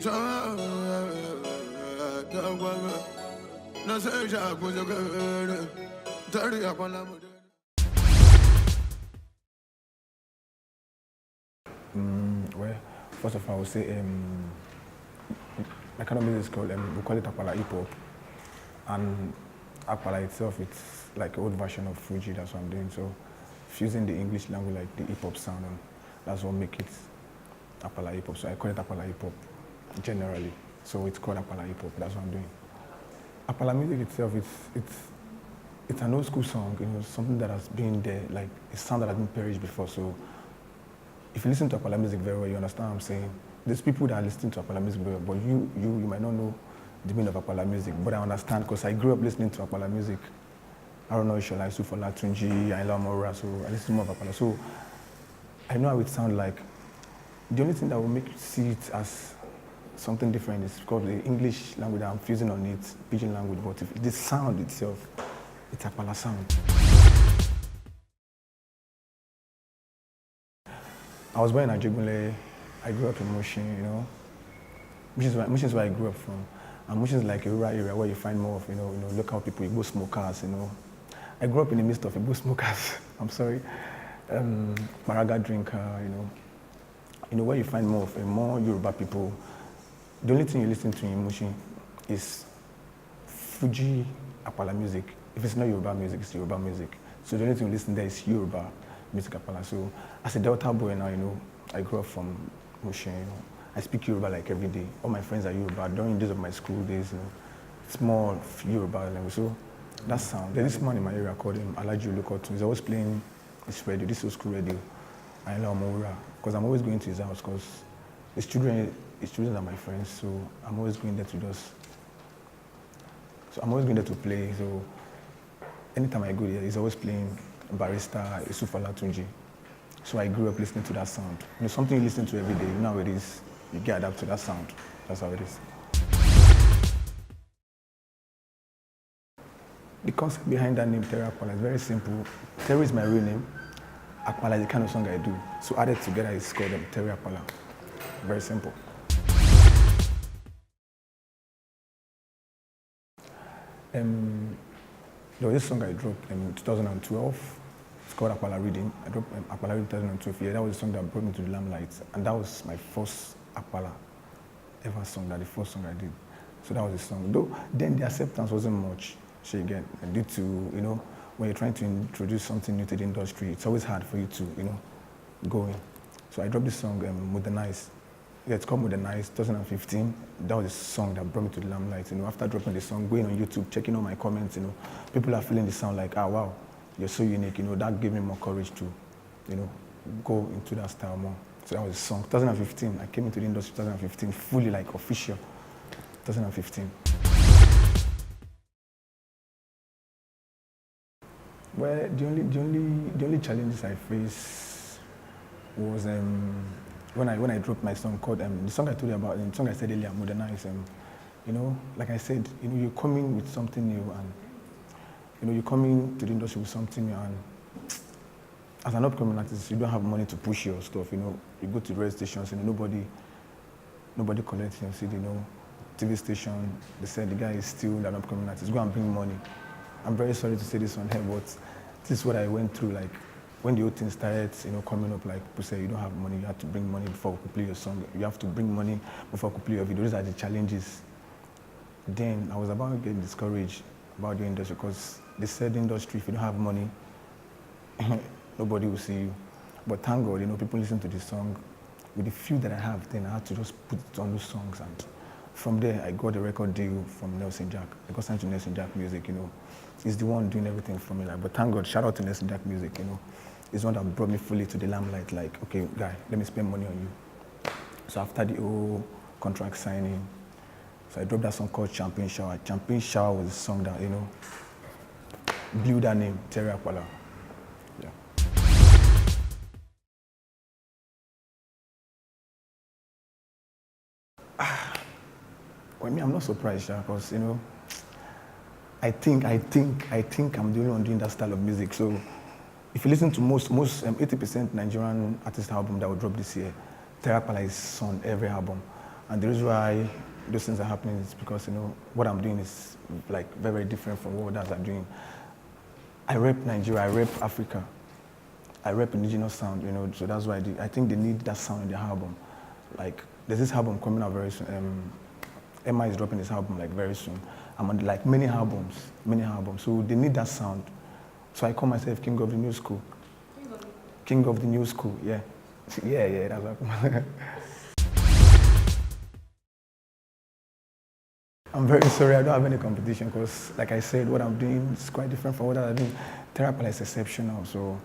Terry Apala. Well, first of all, I would say my kind of music is called, we call it Apala hip hop. And Apala itself, it's like an old version of Fuji, that's what I'm doing. So fusing the English language, like the hip hop sound, and that's what makes it Apala hip hop. So I call it Apala hip hop generally. So it's called Apala hip hop, that's what I'm doing. Apala music itself, it's an old school song, something that has been there, like a sound that has been perished before. So if you listen to Apala music very well, you understand what I'm saying. There's people that are listening to Apala music very well, but you might not know the meaning of Apala music, but I understand because I grew up listening to Apala music. I don't know Ishola Isufola Tunji, Ayinla Omowura, so I listen to more of Apala. So I know how it sounds like. The only thing that will make you see it as something different is because the English language that I'm fusing on it, pidgin language, but if the sound itself, it's Apala sound. I was born in Nigerian. I grew up in Mushin, Mushin is where I grew up from. And Mushin is like a rural area where you find more of, local people, Igbo smokers, I grew up in the midst of Igbo smokers, I'm sorry, Maraga drinker, where you find more of more Yoruba people. The only thing you listen to in Mushin is Fuji Apala music. If it's not Yoruba music, it's Yoruba music. So the only thing you listen there is Yoruba music Apala. So as a Delta boy now, I grew up from Mushin, I speak Yoruba like every day. All my friends are Yoruba. During the days of my school days, it's more Yoruba language. So that sound. There's this man in my area called him Alaji Olukotu. He's always playing his radio, this old school radio, Ayinla Omowura. Because I'm always going to his house because his children are my friends. So I'm always going there to play. So anytime I go there, he's always playing Barista, Isufola Tunji. So I grew up listening to that sound. Something you listen to every day, nowadays, you get adapted to that sound. That's how it is. The concept behind that name, Terry Apala, is very simple. Terry is my real name. Apala is the kind of song I do. So added together, it's called Terry Apala. Very simple. There was this song I dropped in 2012. It's called Apala Reading. I dropped Apala Reading 2012. Yeah, that was the song that brought me to the limelight. And that was my first Apala ever song, the first song I did. So that was the song. Though then the acceptance wasn't much, again, due to, when you're trying to introduce something new to the industry, it's always hard for you to, go in. So I dropped this song, Modernize. Yeah, it's called Modernize, 2015. That was the song that brought me to the limelight. After dropping the song, going on YouTube, checking all my comments, people are feeling the sound like, wow, you're so unique, that gave me more courage to, go into that style more. So that was the song. 2015, I came into the industry 2015, fully like official, 2015. Well, the only challenges I faced was when I dropped my song called, the song I told you about, the song I said earlier, Modernize. Like I said, you're coming with something new and, you're coming to the industry with something new and as an upcoming artist, you don't have money to push your stuff, you go to radio stations, nobody collects your CD, TV station, they said the guy is still an upcoming artist, go and bring money. I'm very sorry to say this on here, but this is what I went through, like, when the whole thing started, coming up, like, people say you don't have money, you have to bring money before we could play your song, you have to bring money before we could play your video. Those are the challenges. Then I was about to get discouraged about the industry because they said the industry, if you don't have money, nobody will see you. But thank God, people listen to this song. With the few that I have, then I had to just put it on those songs. And from there, I got a record deal from Nelson Jack. I got signed to Nelson Jack Music, He's the one doing everything for me. But thank God, shout out to Nelson Jack Music, He's the one that brought me fully to the limelight. Like, okay, guy, let me spend money on you. So after the whole contract signing, so I dropped that song called Champagne Shower. Champagne Shower was a song that, blew that name, Terry Apala. Yeah. Well, me, I'm not surprised, because, I think I'm the only one doing that style of music. So if you listen to most 80% Nigerian artist album that will drop this year, Terry Apala is on every album. And the reason why those things are happening is because, what I'm doing is like very, very different from what others are doing. I rep Nigeria, I rep Africa, I rep indigenous sound, so that's why I think they need that sound in their album. Like, there's this album coming out very soon. Emma is dropping this album like very soon. I'm on like many albums. So they need that sound. So I call myself King of the New School. King of the New School, yeah. Yeah, that's what I'm very sorry, I don't have any competition because, like I said, what I'm doing is quite different from what I'm doing. Terry Apala is exceptional, so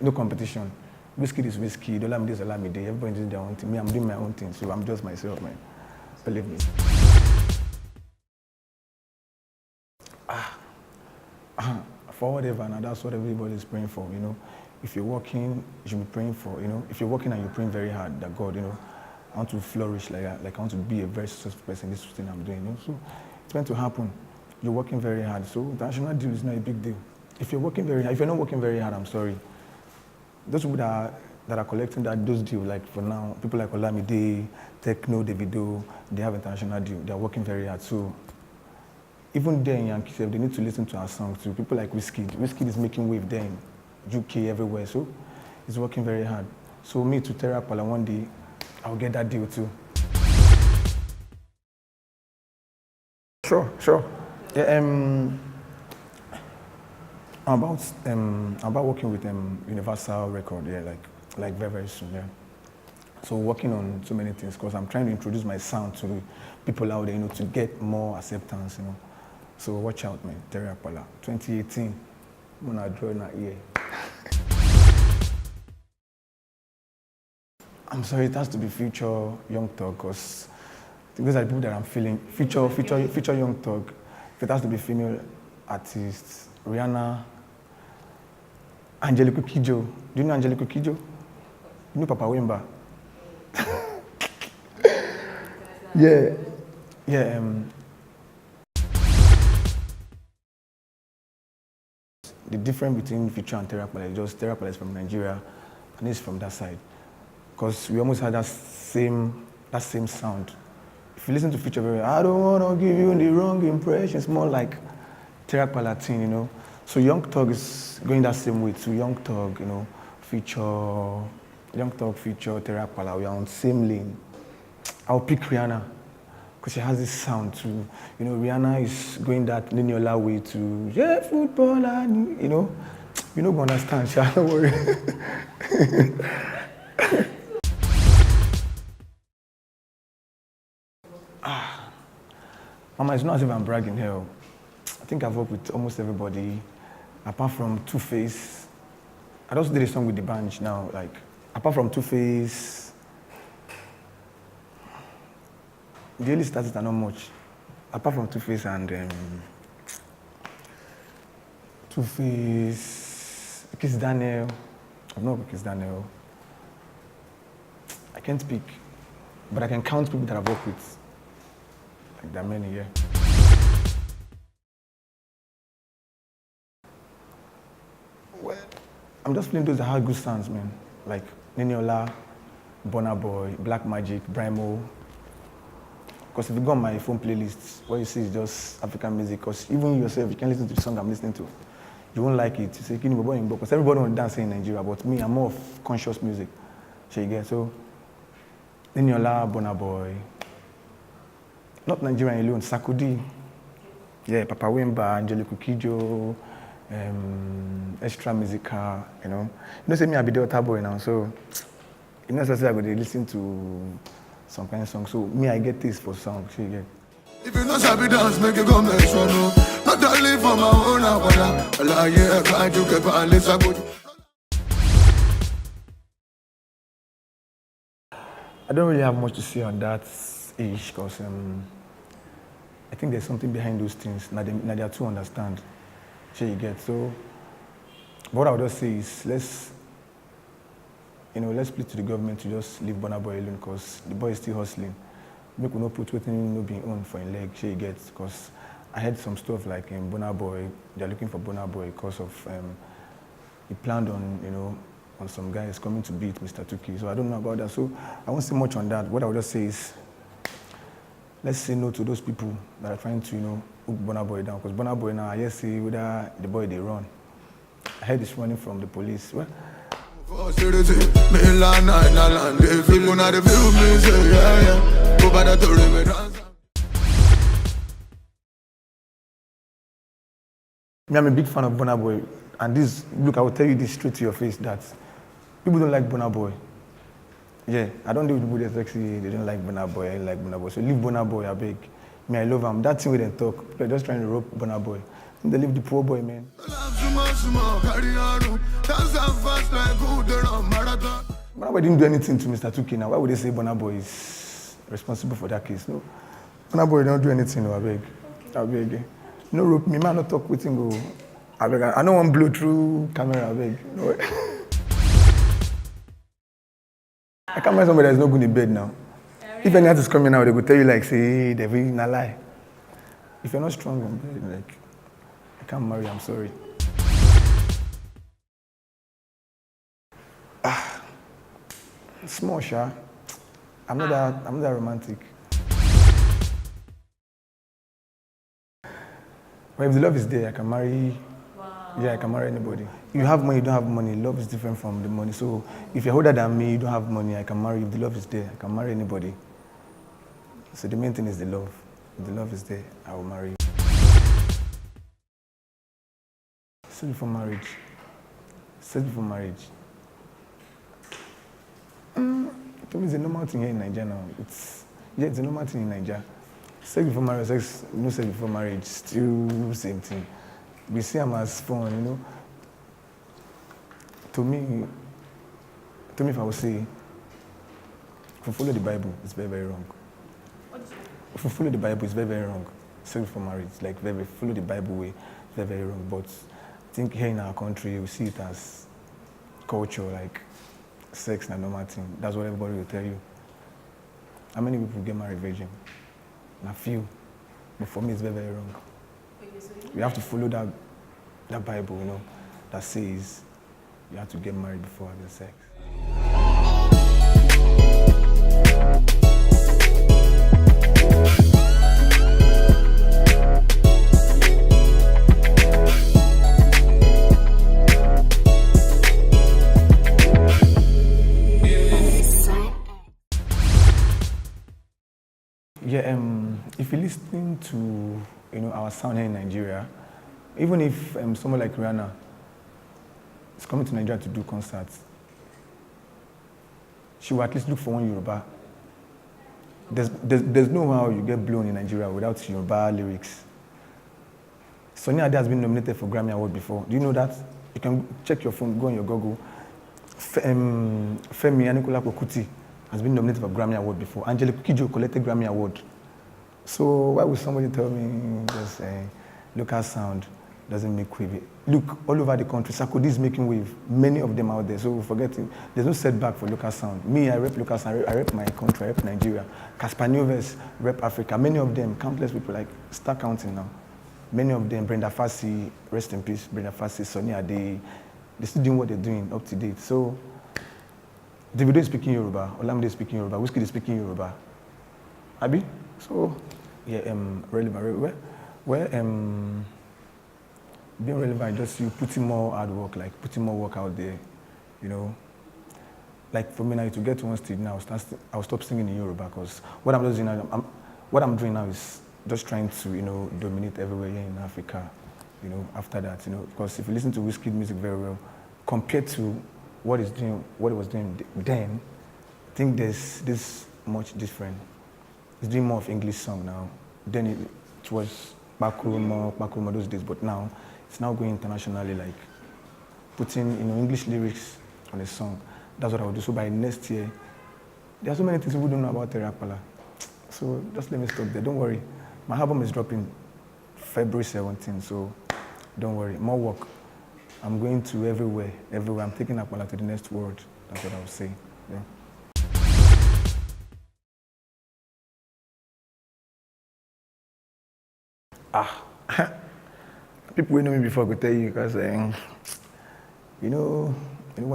no competition. Whiskey is whiskey, Olamide is Olamide, everybody doing their own thing. Me, I'm doing my own thing, so I'm just myself, man. Believe me. For whatever, now that's what everybody is praying for, If you're working, you should be praying for, If you're working and you're praying very hard that God, I want to flourish like that. Like I want to be a very successful person in this thing I'm doing. So it's meant to happen. You're working very hard. So international deal is not a big deal. If you're working very hard, if you're not working very hard, I'm sorry. Those people that are collecting those deals, like for now, people like Olamide, Techno, Davido, they have international deal. They're working very hard. So even there in Yankee, they need to listen to our songs too. People like Wizkid. Wizkid is making wave there in UK, everywhere. So he's working very hard. So me to Terry Apala one day, I'll get that deal too. Sure. Yeah, I'm about working with Universal Record, yeah, like very, very soon, yeah. So working on so many things because I'm trying to introduce my sound to people out there, to get more acceptance, So watch out, man. Terry Apala, 2018. I'm gonna draw in that year. I'm sorry, it has to be Future Young Thug because those are the people that I'm feeling. Future Young Thug. If it has to be female artists, Rihanna, Angelique Kidjo. Do you know Angelique Kidjo? You know Papa Wemba? Yeah. The difference between Future and Terry Apala is just Terry Apala is from Nigeria and he's from that side. Because we almost had that same sound. If you listen to Future very, I don't want to give you the wrong impression. It's more like Terry Apala thing, So Young Thug is going that same way too. Young Thug, Future, Terry Apala, we are on the same lane. I'll pick Rihanna because she has this sound too. Rihanna is going that linear way to, yeah, footballer, You don't understand, don't worry. Mama, it's not as if I'm bragging here. I think I've worked with almost everybody, apart from Two-Face. I also did a song with the band now, apart from Two-Face, the early started are not much. Apart from Two-Face and Kiss Daniel. I've not worked with Kiss Daniel. I can't speak, but I can count people that I've worked with. There are many, yeah. Well, I'm just playing those that have good sounds, man. Like Niniola, Burna Boy, Black Magic, Brimo. Because if you go on my phone playlist, what you see is just African music. Because even yourself, you can listen to the song I'm listening to. You won't like it. You say, because everybody wants to dance in Nigeria, but me, I'm more of conscious music. So you get, so Niniola, Burna Boy. Not Nigerian alone, Sakudi. Yeah, Papa Wemba, Angelique Kidjo, Extra Musica, say me, I be the other boy now, so necessarily I go to listen to some kind of song. So me, I get this for songs, so you get. If you know sabi dance, make you go make sure no. Not only for my own, I yeah, can't you keep on listening. I don't really have much to say on that age because I think there's something behind those things. Now they are to understand. So you get. So what I would just say is let's plead to the government to just leave Burna Boy alone because the boy is still hustling. Make we not put waiting no being on for a leg. So you get because I heard some stuff like in Burna Boy. They're looking for Burna Boy because of he planned on on some guys coming to beat Mr. Tuki. So I don't know about that. So I won't say much on that. What I would just say is let's say no to those people that are trying to, hook Burna Boy down. Because Burna Boy now, I just see whether the boy they run. I heard he's running from the police. Well, I'm a big fan of Burna Boy, and look, I will tell you this straight to your face that people don't like Burna Boy. Yeah, I don't deal with people that sexy, they don't like Burna Boy, I like Burna Boy. So leave Burna Boy, I beg. Me, I love him. That thing we didn't talk, people are just trying to rope Burna Boy. They leave the poor boy, man. Burna Boy didn't do anything to Mr. 2K now. Why would they say Burna Boy is responsible for that case? No. Burna Boy don't do anything, no, I beg. I beg. No rope me, man, not talk with him, go. I beg. I don't want blow through camera, I beg. No. I can't find somebody that's not good in bed now. If any artist coming now, they will tell you like, say, hey, they're really not lie. If you're not strong in bed, like, I can't marry, I'm sorry. Small, sha. I'm not that romantic. But if the love is there, I can marry. Wow. Yeah, I can marry anybody. You have money, you don't have money. Love is different from the money. So if you're older than me, you don't have money, I can marry. If the love is there, I can marry anybody. So the main thing is the love. If the love is there, I will marry you. Set before marriage. Set before marriage. To me, it's a normal thing here in Nigeria now. It's a normal thing in Nigeria. Sex before marriage, no sex before marriage, still same thing. We see them as fun, To me, if I would say, if you follow the Bible, it's very, very wrong. If you follow the Bible, it's very, very wrong. Sex before marriage, like follow the Bible way, very, very wrong. But I think here in our country, we see it as culture, like sex and normal thing. That's what everybody will tell you. How many people get married virgin? A few, but for me it's very, very wrong. You have to follow that Bible, that says you have to get married before having sex. Yeah, if you're listening to our sound here in Nigeria, even if someone like Rihanna is coming to Nigeria to do concerts, she will at least look for one Yoruba. There's no how you get blown in Nigeria without Yoruba lyrics. Sunny Ade has been nominated for Grammy Award before. Do you know that? You can check your phone, go on your Google. Femi Anikulapo Kuti has been nominated for Grammy Award before. Angelique Kidjo collected Grammy Award. So why would somebody tell me just local sound doesn't make wave? Look, all over the country, Sarkodie is making wave. Many of them out there. So forget it. There's no setback for local sound. Me, I rep local sound. I rep my country. I rep Nigeria. Caspar Nyovest rep Africa. Many of them, countless people, like start counting now. Many of them, Brenda Fassie, rest in peace, Brenda Fassie, Sunny Ade, they're still doing what they're doing up to date. So Davido is speaking Yoruba, Olamide is speaking Yoruba, Wizkid is speaking Yoruba. Abi? So, yeah, relevant. Being relevant, just you putting more hard work, like putting more work out there, Like for me now, to get to one stage now, I'll stop singing in Yoruba because what I'm doing now is just trying to, dominate everywhere here in Africa, after that, because if you listen to Wizkid music very well, compared to what it was doing then, I think there's this much different. It's doing more of English song now. Then it was Bakuruma those days, but now it's now going internationally, like putting English lyrics on a song. That's what I will do. So by next year, there are so many things people don't know about Terry Apala. So just let me stop there. Don't worry. My album is dropping February 17th, so don't worry. More work. I'm going to everywhere. I'm taking Apala to the next world. That's what I would say. Yeah. People who know me before could tell you because, when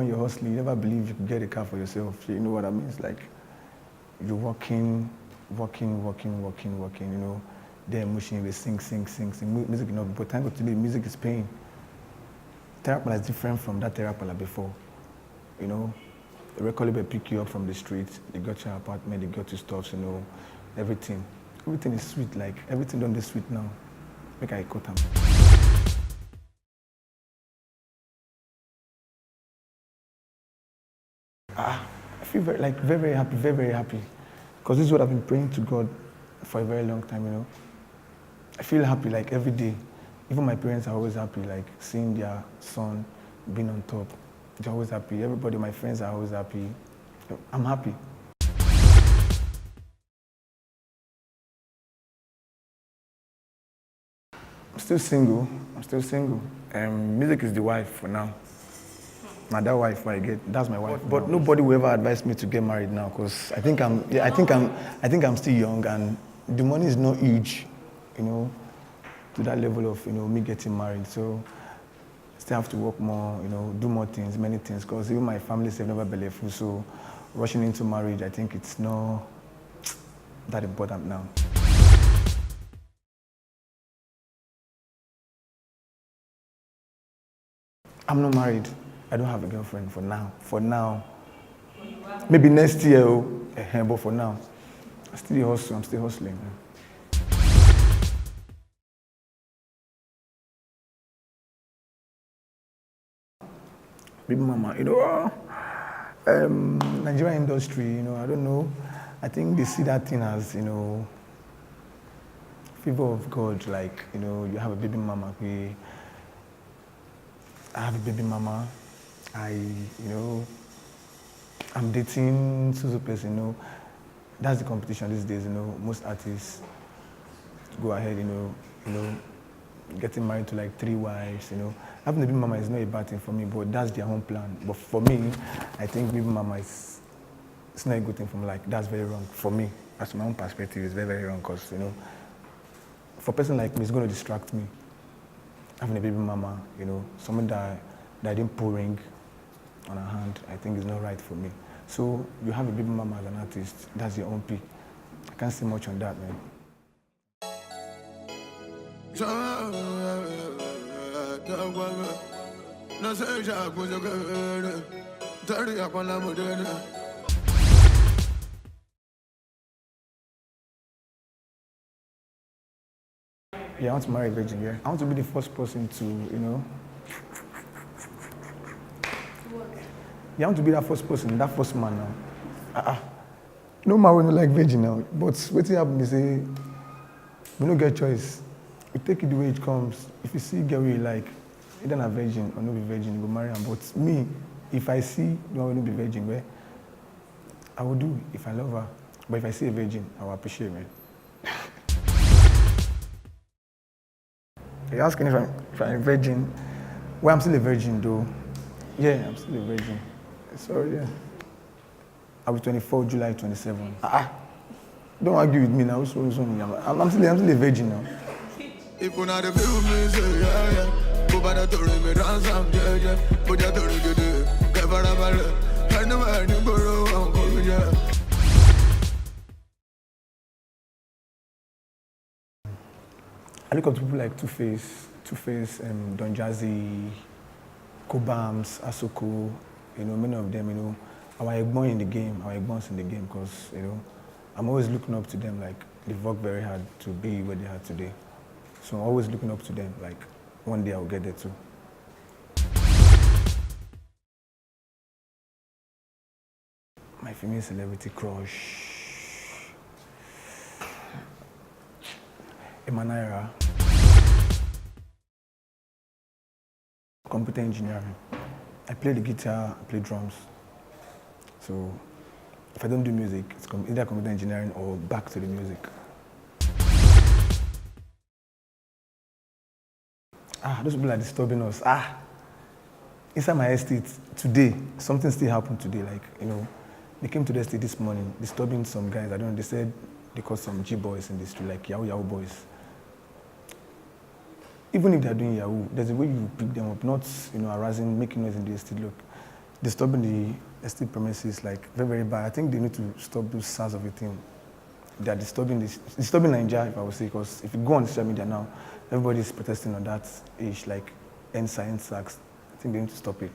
you're hustling, you never believe you could get a car for yourself. You know what I mean? It's like you're working, working, you know, their emotion, they sing. Music, you know, but thank God today, music is paying. Terry Apala is different from that Terry Apala before. You know, the record label pick you up from the street, they got your apartment, they got your stuff, you know, everything. Everything is sweet, like everything done this sweet now. Make I cut them. I feel very happy, very happy. Because this is what I've been praying to God for a very long time, you know. I feel happy like every day. Even my parents are always happy, like seeing their son being on top. They're always happy. Everybody, my friends are always happy. I'm happy. I'm still single. Music is the wife for now. Now that wife I get, that's my wife. But nobody will ever advise me to get married now, because I think I'm still young, and the money is not huge, you know, to that level of, you know, me getting married. So I still have to work more, you know, do more things, many things, because even my family have never been full. So rushing into marriage, I think it's not that important now. I'm not married. I don't have a girlfriend for now. Maybe next year, but for now, I'm still hustling. Baby mama, you know, Nigerian industry, you know, I don't know. I think they see that thing as, you know, favor of God, like, you know, you have a baby mama. I have a baby mama. You know, I'm dating so person, you know. That's the competition these days, you know. Most artists go ahead, you know, getting married to like 3 wives, you know. Having a baby mama is not a bad thing for me, but that's their own plan. But for me, I think baby mama it's not a good thing for me. Like, that's very wrong for me. As my own perspective, it's very, very wrong, because, you know, for a person like me, it's going to distract me. Having a baby mama, you know, someone that didn't pull ring on her hand, I think is not right for me. So you have a baby mama as an artist, that's your own P. I can't say much on that, man. Yeah, I want to marry a virgin, yeah. I want to be the first person to, you know. Yeah, I want to be that first person, that first man now. No man will not like virgin now. But what happen is, we don't get choice. We take it the way it comes. If you see a girl you like, either a virgin or not be virgin, you go marry her. But me, if I see no one will be virgin, well, I will do if I love her. But if I see a virgin, I will appreciate it. You're asking if I'm a virgin. Well, I'm still a virgin though. Yeah, I'm still a virgin. Sorry, yeah. I'll be 24 July 27. Don't argue with me now. I'm still a virgin now. If you not feel me, say yeah. Go by the story, me dance some yeah. Put your story good, get for a ball. I know I need to go yeah. I look up to people like Two-Face, Don Jazzy, Kobams, Asoko, you know, many of them, you know, our Egbons in the game, because, you know, I'm always looking up to them, like, they've worked very hard to be where they are today. So I'm always looking up to them, like, one day I'll get there too. My female celebrity crush. Emanaira. Computer engineering. I play the guitar, I play drums. So if I don't do music, it's either computer engineering or back to the music. Those people are disturbing us. Inside my estate today, something still happened today. Like, you know, they came to the estate this morning, disturbing some guys. I don't know, they said they caught some G-boys in the street, like Yahoo boys. Even if they're doing Yahoo, there's a way you pick them up, not, you know, harassing, making noise in the estate. Look, disturbing the estate premises, like, very, very bad. I think they need to stop those sounds of a thing. they are disturbing Nigeria, if I would say, because if you go on social media now, everybody is protesting on that age, like ENSA, NSAX. I think they need to stop it.